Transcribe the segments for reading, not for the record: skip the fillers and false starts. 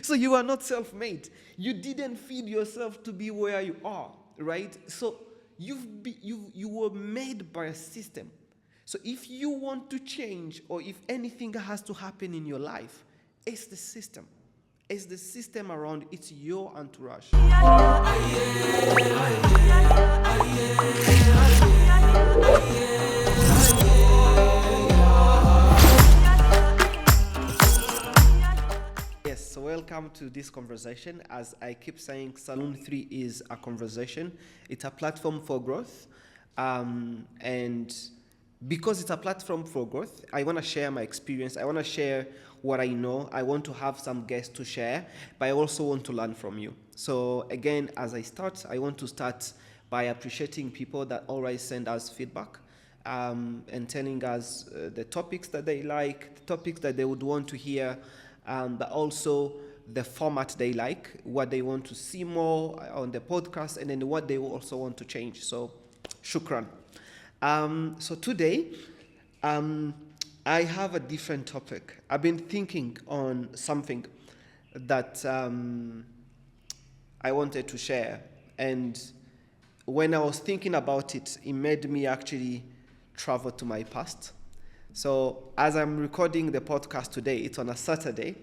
So you are not self-made. You didn't feed yourself to be where you are, right? So you were made by a system. So if you want to change, or if anything has to happen in your life, it's the system. It's the system around. It's your entourage. Yes, so welcome to this conversation. As I keep saying, Salooon 3 is a conversation. It's a platform for growth. And because it's a platform for growth, I want to share my experience. I want to share what I know. I want to have some guests to share, but I also want to learn from you. So again, as I start, I want to start by appreciating people that always send us feedback and telling us the topics that they like, the topics that they would want to hear, but also the format they like, what they want to see more on the podcast, and then what they also want to change. So, shukran. So today, I have a different topic. I've been thinking on something that I wanted to share. And when I was thinking about it, it made me actually travel to my past. So as I'm recording the podcast today, it's on a Saturday.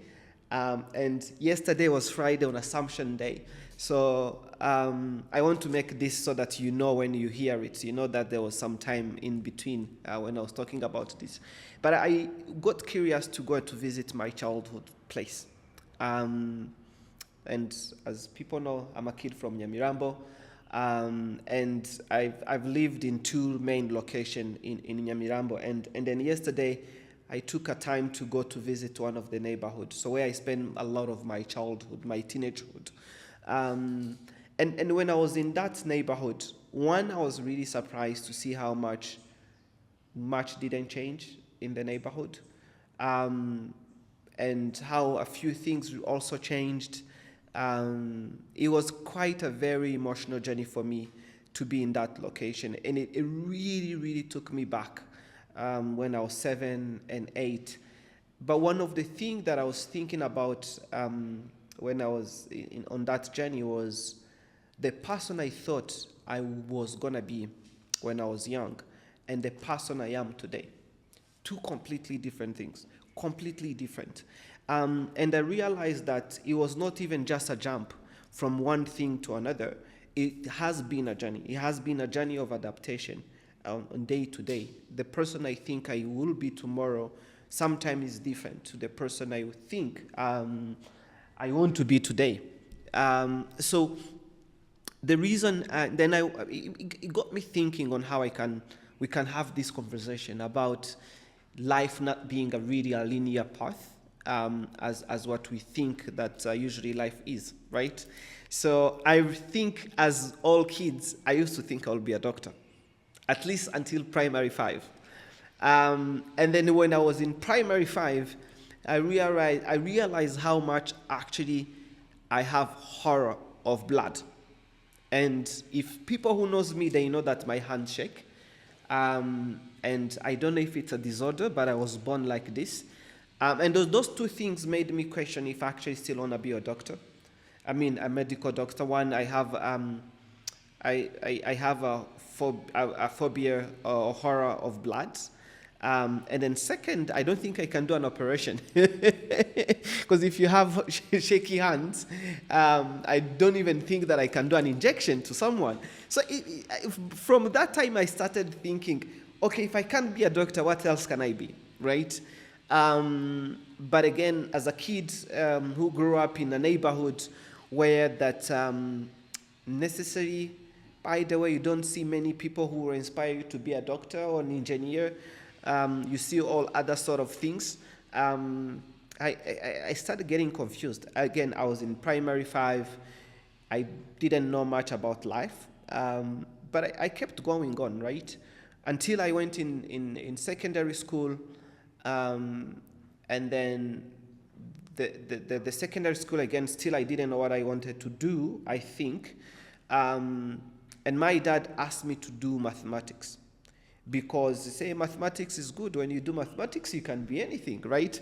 And yesterday was Friday on Assumption Day. So I want to make this so that you know when you hear it, you know that there was some time in between when I was talking about this. But I got curious to go to visit my childhood place. And as people know, I'm a kid from Nyamirambo. And I've lived in two main locations in Nyamirambo. And then yesterday, I took a time to go to visit one of the neighborhoods, so where I spent a lot of my childhood, my teenagehood. And when I was in that neighborhood, I was really surprised to see how much didn't change in the neighborhood, and how a few things also changed. It was quite a very emotional journey for me to be in that location, and it really, really took me back when I was 7 and 8. But one of the things that I was thinking about when I was on that journey was the person I thought I was going to be when I was young and the person I am today. Two completely different things, completely different. And I realized that it was not even just a jump from one thing to another. It has been a journey. It has been a journey of adaptation on day to day. The person I think I will be tomorrow sometimes is different to the person I think I want to be today. So the reason, then it got me thinking on how we can have this conversation about life not being a really a linear path, as what we think that usually life is, right? So I think as all kids, I used to think I'll be a doctor, at least until primary 5. And then when I was in primary 5, I realized how much actually I have horror of blood. And if people who knows me, they know that my hands shake. And I don't know if it's a disorder, but I was born like this. And those two things made me question if I actually still want to be a doctor. I mean, a medical doctor. One, I have a phobia or horror of blood. And then second, I don't think I can do an operation. Because if you have shaky hands, I don't even think that I can do an injection to someone. So from that time, I started thinking, okay, if I can't be a doctor, what else can I be, right? But again, as a kid who grew up in a neighborhood where that necessary, by the way, you don't see many people who will inspire you to be a doctor or an engineer. You see all other sort of things. I started getting confused. Again, I was in primary 5. I didn't know much about life. But I kept going on, right? Until I went in secondary school. And then the secondary school, again, still I didn't know what I wanted to do, I think. And my dad asked me to do mathematics. Because they say mathematics is good. When you do mathematics, you can be anything, right?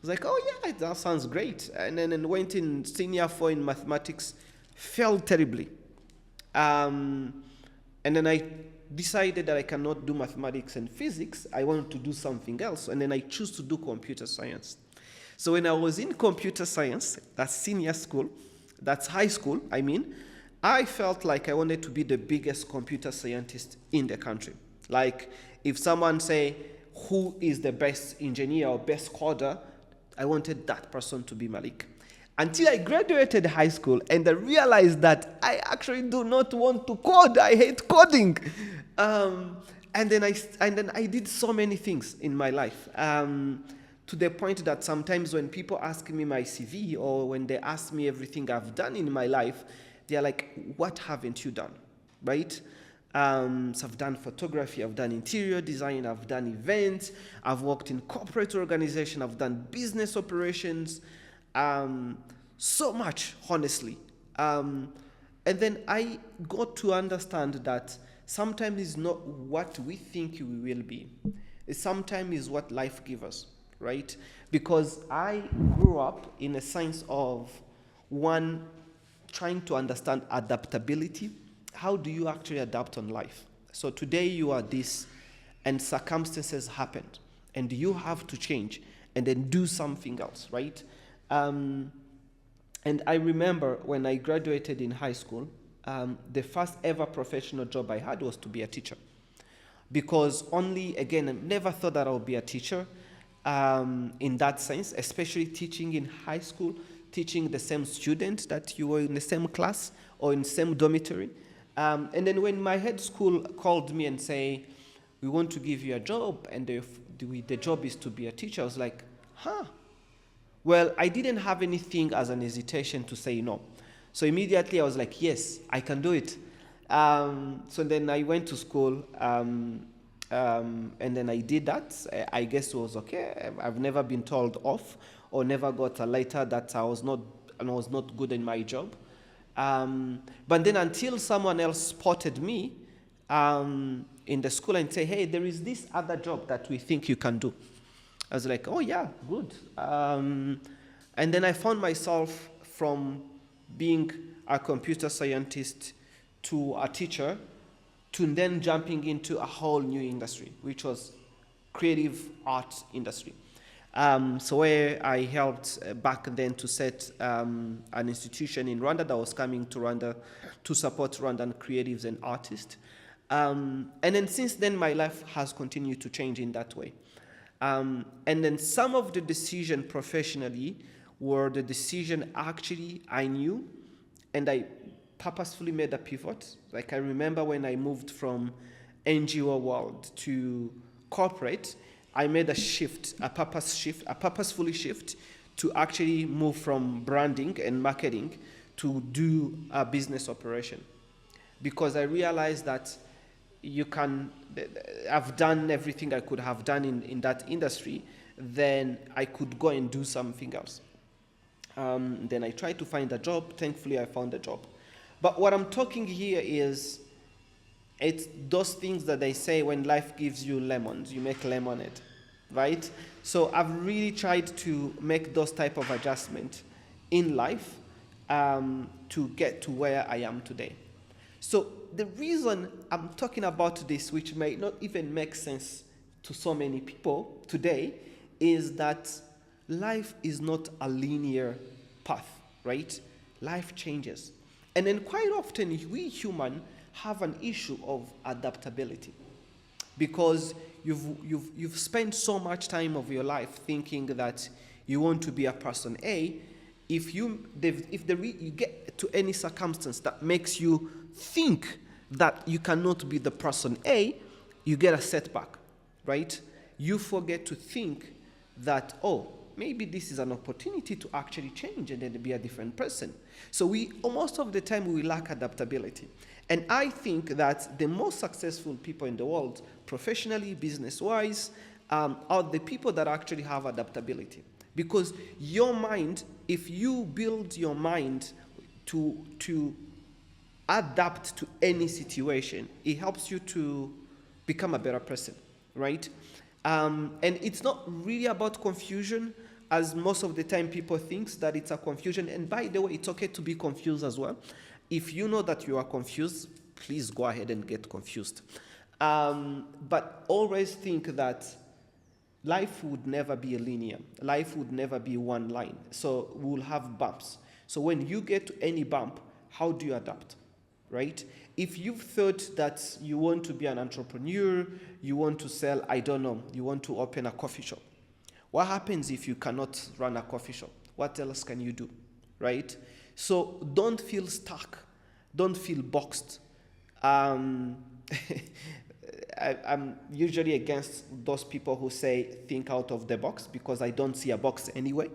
was like, oh yeah, that sounds great. And then went in senior 4 in mathematics, failed terribly. And then I decided that I cannot do mathematics and physics. I wanted to do something else. And then I chose to do computer science. So when I was in computer science, that's senior school, that's high school, I felt like I wanted to be the biggest computer scientist in the country. Like if someone say, who is the best engineer or best coder, I wanted that person to be Malik. Until I graduated high school and I realized that I actually do not want to code. I hate coding. And then I did so many things in my life. To the point that sometimes when people ask me my CV or when they ask me everything I've done in my life, they're like, what haven't you done, right? So I've done photography, I've done interior design, I've done events, I've worked in corporate organization, I've done business operations, so much, honestly. And then I got to understand that sometimes it's not what we think we will be. Sometimes it's what life gives us, right? Because I grew up in a sense of one, trying to understand adaptability. How do you actually adapt on life? So today you are this, and circumstances happened, and you have to change and then do something else, right? And I remember when I graduated in high school, the first ever professional job I had was to be a teacher. Because I never thought that I would be a teacher in that sense, especially teaching in high school, teaching the same student that you were in the same class or in the same dormitory. And then when my head school called me and say, we want to give you a job, and the job is to be a teacher, I was like, Well, I didn't have anything as an hesitation to say no. So immediately I was like, yes, I can do it. So then I went to school, and then I did that. I guess it was okay. I've never been told off or never got a letter that I was not good in my job. But then until someone else spotted me in the school and say, hey, there is this other job that we think you can do. I was like, oh yeah, good. And then I found myself from being a computer scientist to a teacher to then jumping into a whole new industry, which was creative arts industry. So where I helped back then to set an institution in Rwanda that was coming to Rwanda to support Rwandan creatives and artists. And then since then, my life has continued to change in that way. And then some of the decision professionally were the decision actually I knew, and I purposefully made a pivot. Like I remember when I moved from NGO world to corporate, I made a purposefully shift to actually move from branding and marketing to do a business operation. Because I realized that I've done everything I could have done in that industry, then I could go and do something else. Then I tried to find a job. Thankfully, I found a job. But what I'm talking here is, it's those things that they say when life gives you lemons, you make lemonade, right? So I've really tried to make those type of adjustments in life to get to where I am today. So the reason I'm talking about this, which may not even make sense to so many people today, is that life is not a linear path, right? Life changes. And then quite often we humans have an issue of adaptability, because you've spent so much time of your life thinking that you want to be a person A. If you get to any circumstance that makes you think that you cannot be the person A, you get a setback, right? You forget to think that, oh, maybe this is an opportunity to actually change and then be a different person. So most of the time we lack adaptability. And I think that the most successful people in the world, professionally, business-wise, are the people that actually have adaptability. Because your mind, if you build your mind to adapt to any situation, it helps you to become a better person, right? And it's not really about confusion. as most of the time people think that it's a confusion. And by the way, it's okay to be confused as well. If you know that you are confused, please go ahead and get confused. But always think that life would never be linear. Life would never be one line. So we'll have bumps. So when you get to any bump, how do you adapt, right? If you've thought that you want to be an entrepreneur, you want to sell, I don't know, you want to open a coffee shop. What happens if you cannot run a coffee shop? What else can you do, right? So don't feel stuck. Don't feel boxed. I'm usually against those people who say think out of the box, because I don't see a box anyway.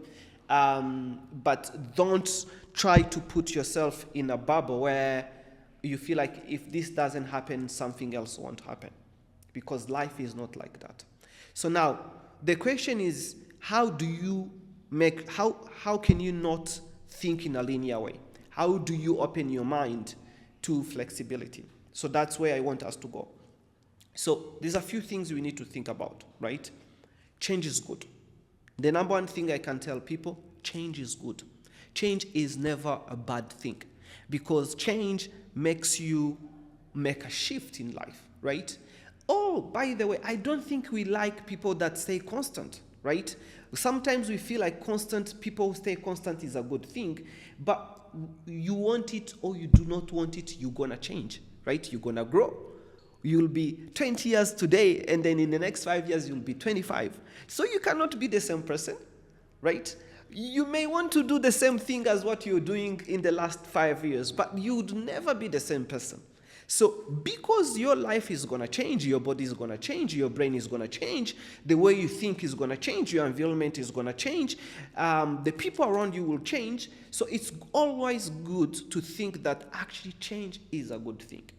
But don't try to put yourself in a bubble where you feel like if this doesn't happen, something else won't happen, because life is not like that. So now the question is, how can you not think in a linear way? How do you open your mind to flexibility? So that's where I want us to go. So there's a few things we need to think about, right? Change is good. The number one thing I can tell people, change is good. Change is never a bad thing, because change makes you make a shift in life, right? Oh, by the way, I don't think we like people that stay constant, right? Sometimes we feel like people who stay constant is a good thing, but you want it or you do not want it, you're gonna change, right? You're gonna grow. You'll be 20 years today, and then in the next 5 years, you'll be 25. So you cannot be the same person, right? You may want to do the same thing as what you're doing in the last 5 years, but you would never be the same person. So because your life is going to change, your body is going to change, your brain is going to change, the way you think is going to change, your environment is going to change, the people around you will change. So it's always good to think that actually change is a good thing.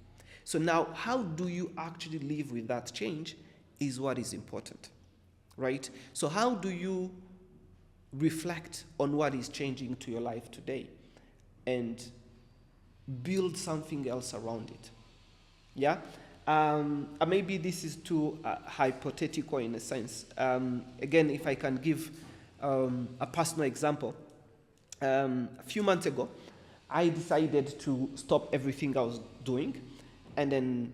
So now, how do you actually live with that change is what is important, right? So how do you reflect on what is changing to your life today and build something else around it? Yeah? Maybe this is too hypothetical in a sense. Again, if I can give a personal example. A few months ago, I decided to stop everything I was doing and then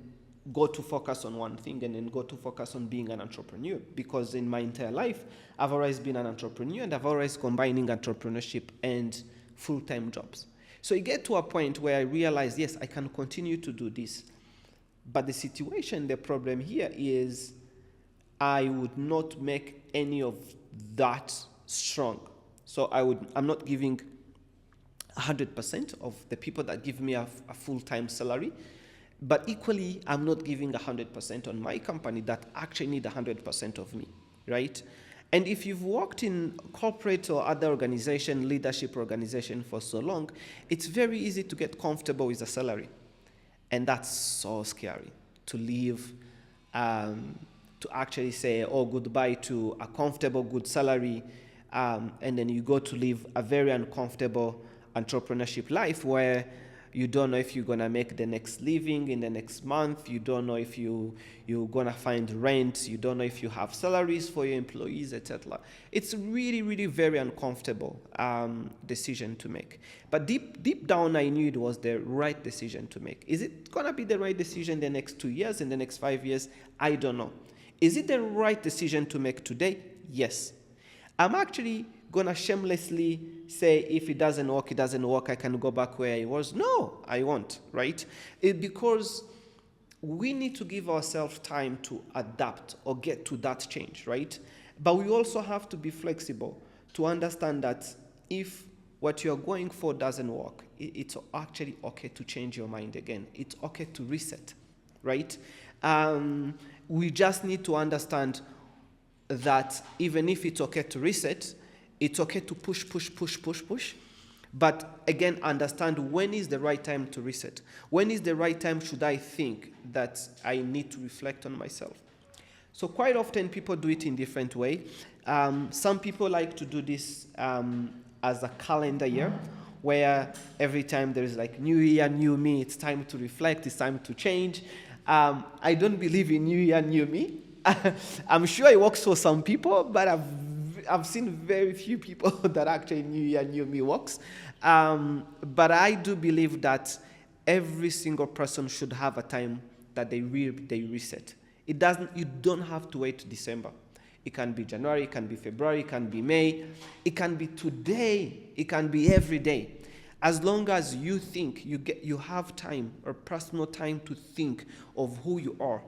go to focus on one thing, and then go to focus on being an entrepreneur. Because in my entire life, I've always been an entrepreneur, and I've always combining entrepreneurship and full-time jobs. So it get to a point where I realized, yes, I can continue to do this. But the problem here is I would not make any of that strong. So I'm not giving 100% of the people that give me a full-time salary. But equally, I'm not giving 100% on my company that actually need 100% of me, right? And if you've worked in corporate or other organization, leadership organization for so long, it's very easy to get comfortable with a salary. And that's so scary, to leave, to actually say, oh, goodbye to a comfortable, good salary, and then you go to live a very uncomfortable entrepreneurship life where you don't know if you're going to make the next living in the next month. You don't know if you're going to find rent. You don't know if you have salaries for your employees, etc. It's really, really very uncomfortable decision to make. But deep down, I knew it was the right decision to make. Is it going to be the right decision in the next 2 years, in the next 5 years? I don't know. Is it the right decision to make today? Yes. I'm actually going to shamelessly say if it doesn't work, I can go back where I was. No, I won't, right? Because we need to give ourselves time to adapt or get to that change, right? But we also have to be flexible to understand that if what you're going for doesn't work, it's actually okay to change your mind again. It's okay to reset, right? We just need to understand that even if it's okay to reset, it's okay to push. But again, understand when is the right time to reset. When is the right time should I think that I need to reflect on myself? So quite often people do it in different way. Some people like to do this as a calendar year, where every time there is like new year, new me, it's time to reflect, it's time to change. I don't believe in new year, new me. I'm sure it works for some people, but I've seen very few people that actually New Year, New Me works. But I do believe that every single person should have a time that they reset. It doesn't. You don't have to wait December. It can be January, it can be February, it can be May, it can be today, it can be every day. As long as you think you have time or personal time to think of who you are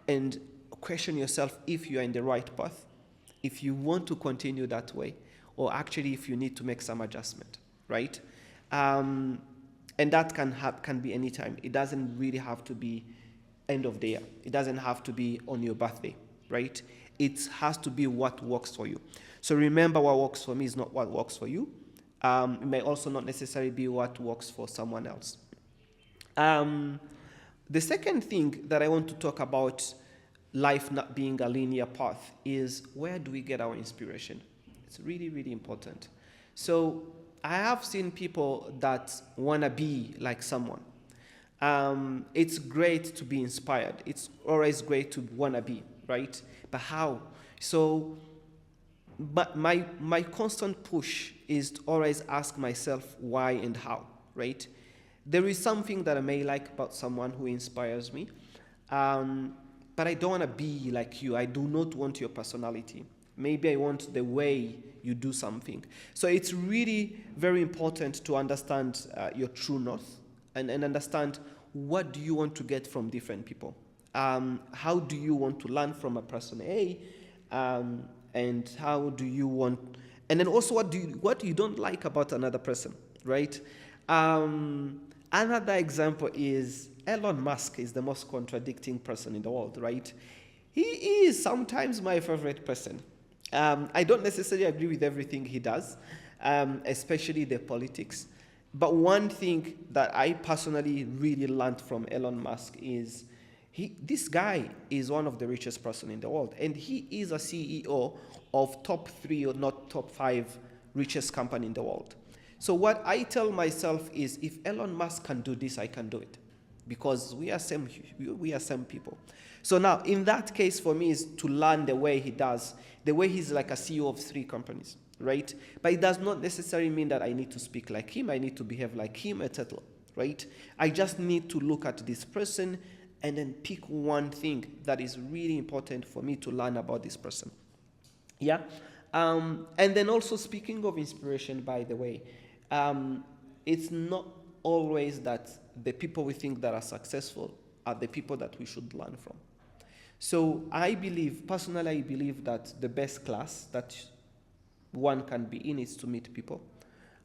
and question yourself if you are in the right path, if you want to continue that way, or actually if you need to make some adjustment, right? And that can be any time. It doesn't really have to be end of the year. It doesn't have to be on your birthday, right? It has to be what works for you. So remember, what works for me is not what works for you. It may also not necessarily be what works for someone else. The second thing that I want to talk about life not being a linear path is, where do we get our inspiration? It's really, really important. So I have seen people that want to be like someone. It's great to be inspired. It's always great to want to be, right? But how? So but my constant push is to always ask myself why and how, right? There is something that I may like about someone who inspires me, but I don't want to be like you. I do not want your personality. Maybe I want the way you do something. So it's really very important to understand your true north and understand, what do you want to get from different people. How do you want to learn from a person A? And how do you want, and then also what you don't like about another person, right? Another example is Elon Musk is the most contradicting person in the world, right? He is sometimes my favorite person. I don't necessarily agree with everything he does, especially the politics. But one thing that I personally really learned from Elon Musk is this guy is one of the richest person in the world, and he is a CEO of top 3 or not top 5 richest company in the world. So what I tell myself is, if Elon Musk can do this, I can do it, because we are same people. So now, in that case, for me, is to learn the way he does, the way he's like a CEO of 3 companies, right? But it does not necessarily mean that I need to speak like him, I need to behave like him, etc., right? I just need to look at this person and then pick one thing that is really important for me to learn about this person. Yeah? And then also, speaking of inspiration, by the way, it's not always that the people we think that are successful are the people that we should learn from. So personally, I believe that the best class that one can be in is to meet people.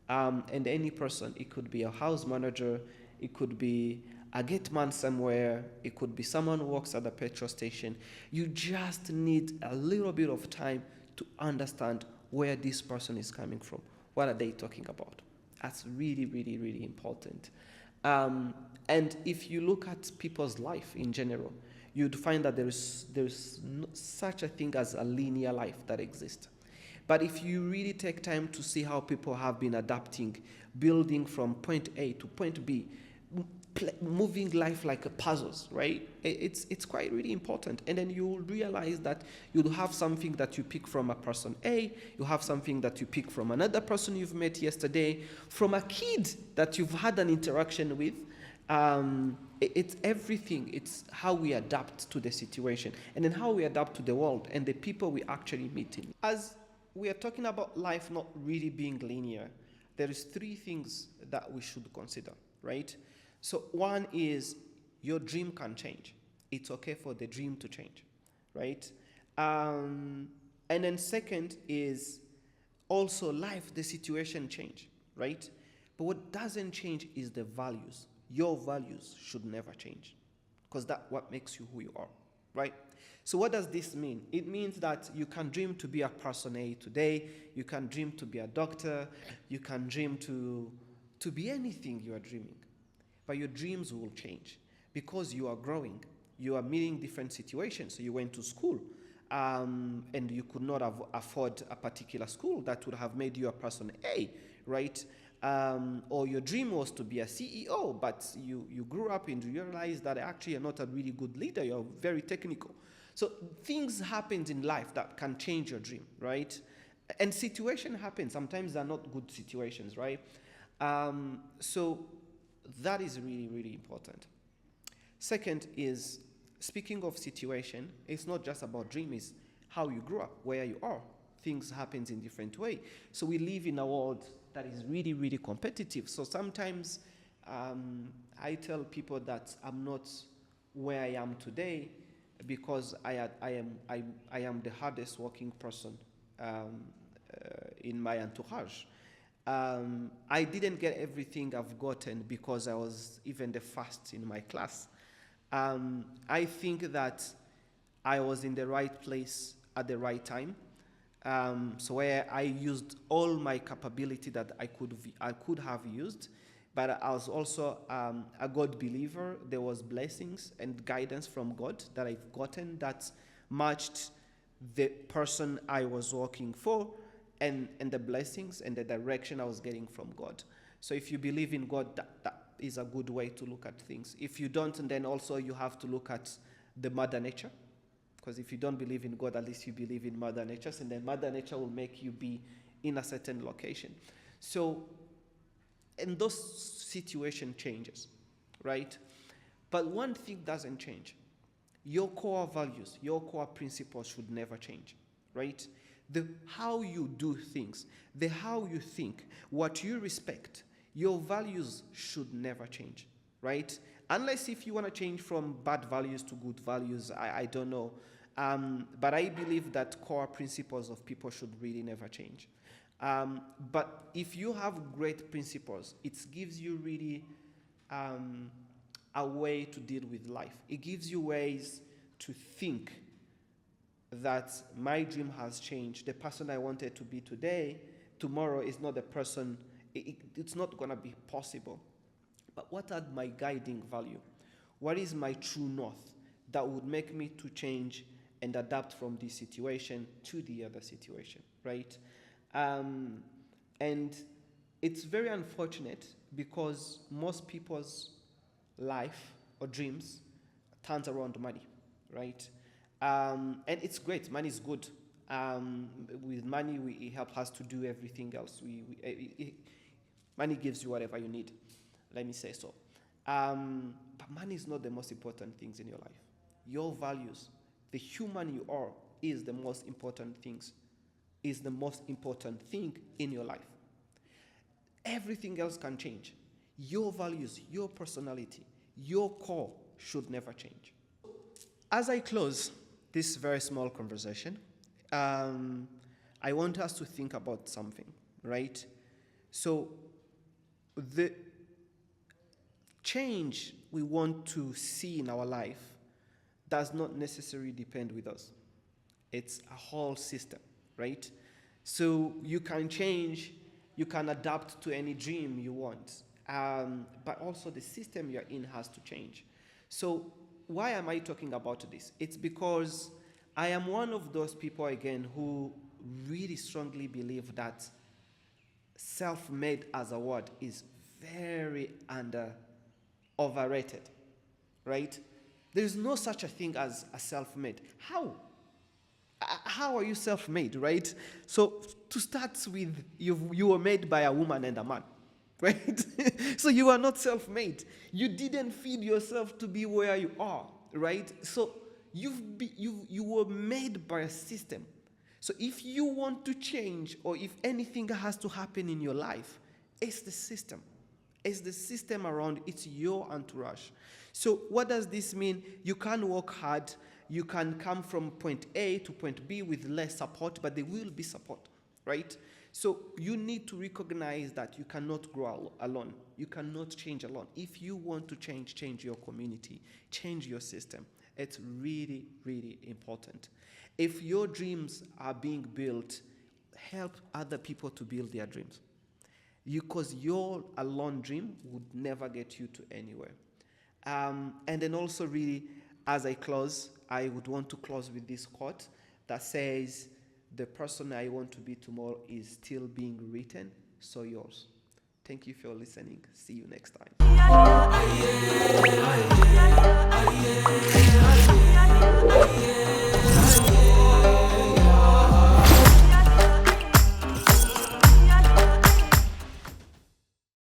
And any person, it could be a house manager, it could be a gate man somewhere, it could be someone who works at the petrol station. You just need a little bit of time to understand where this person is coming from. What are they talking about? That's really, really, really important. And if you look at people's life in general, you'd find that there's such a thing as a linear life that exists. But if you really take time to see how people have been adapting, building from point A to point B, moving life like puzzles, right? It's quite really important. And then you'll realize that you'll have something that you pick from a person A, you have something that you pick from another person you've met yesterday, from a kid that you've had an interaction with. It's everything. It's how we adapt to the situation, and then how we adapt to the world and the people we actually meet in. As we are talking about life not really being linear, there is 3 things that we should consider, right? So one is, your dream can change. It's okay for the dream to change, right? And then second is also life, the situation change, right? But what doesn't change is the values. Your values should never change, because that's what makes you who you are, right? So what does this mean? It means that you can dream to be a person A today, you can dream to be a doctor, you can dream to be anything you are dreaming. But your dreams will change because you are growing. You are meeting different situations. So you went to school and you could not afford a particular school that would have made you a person A, right? Or your dream was to be a CEO, but you grew up and realized that actually you're not a really good leader. You're very technical. So things happen in life that can change your dream, right? And situation happens. Sometimes they're not good situations, right? So that is really, really important. Second is, speaking of situation, it's not just about dream, it's how you grew up, where you are. Things happens in different way. So we live in a world that is really, really competitive. So sometimes I tell people that I'm not where I am today because I am the hardest working person in my entourage. I didn't get everything I've gotten because I was even the first in my class. I think that I was in the right place at the right time. So where I used all my capability that I could have used, but I was also a God believer. There was blessings and guidance from God that I've gotten that matched the person I was working for and the blessings and the direction I was getting from God. So if you believe in God, that is a good way to look at things. If you don't, then also you have to look at the mother nature. Because if you don't believe in God, at least you believe in Mother Nature, and then Mother Nature will make you be in a certain location. So, and those situation changes, right? But one thing doesn't change. Your core values, your core principles should never change, right? The how you do things, the how you think, what you respect, your values should never change, right? Unless if you want to change from bad values to good values, I don't know. But I believe that core principles of people should really never change. But if you have great principles, it gives you really a way to deal with life. It gives you ways to think that my dream has changed. The person I wanted to be today, tomorrow is not the person. It's not going to be possible. But what are my guiding value? What is my true north that would make me to change and adapt from this situation to the other situation, right? And it's very unfortunate because most people's life or dreams turns around money, right? And it's great. Money is good. With money, it helps us to do everything else. Money gives you whatever you need. Let me say so. But money is not the most important things in your life. Your values, the human you are, is the most important things, is the most important thing in your life. Everything else can change. Your values, your personality, your core should never change. As I close this very small conversation, I want us to think about something, right? So the change we want to see in our life does not necessarily depend with us. It's a whole system, right? So you can change, you can adapt to any dream you want, but also the system you're in has to change. So why am I talking about this? It's because I am one of those people, again, who really strongly believe that self-made as a word is very overrated, right? There's no such a thing as a self-made. How? How are you self-made, right? So to start with, you were made by a woman and a man, right? So you are not self-made. You didn't feed yourself to be where you are, right? So you were made by a system. So if you want to change, or if anything has to happen in your life, it's the system. It's the system around, it's your entourage. So what does this mean? You can work hard, you can come from point A to point B with less support, but there will be support, right? So you need to recognize that you cannot grow alone. You cannot change alone. If you want to change your community, change your system. It's really, really important. If your dreams are being built, help other people to build their dreams. Because your alone dream would never get you to anywhere. And then also really, as I close, I would want to close with this quote that says, the person I want to be tomorrow is still being written, so yours. Thank you for listening. See you next time.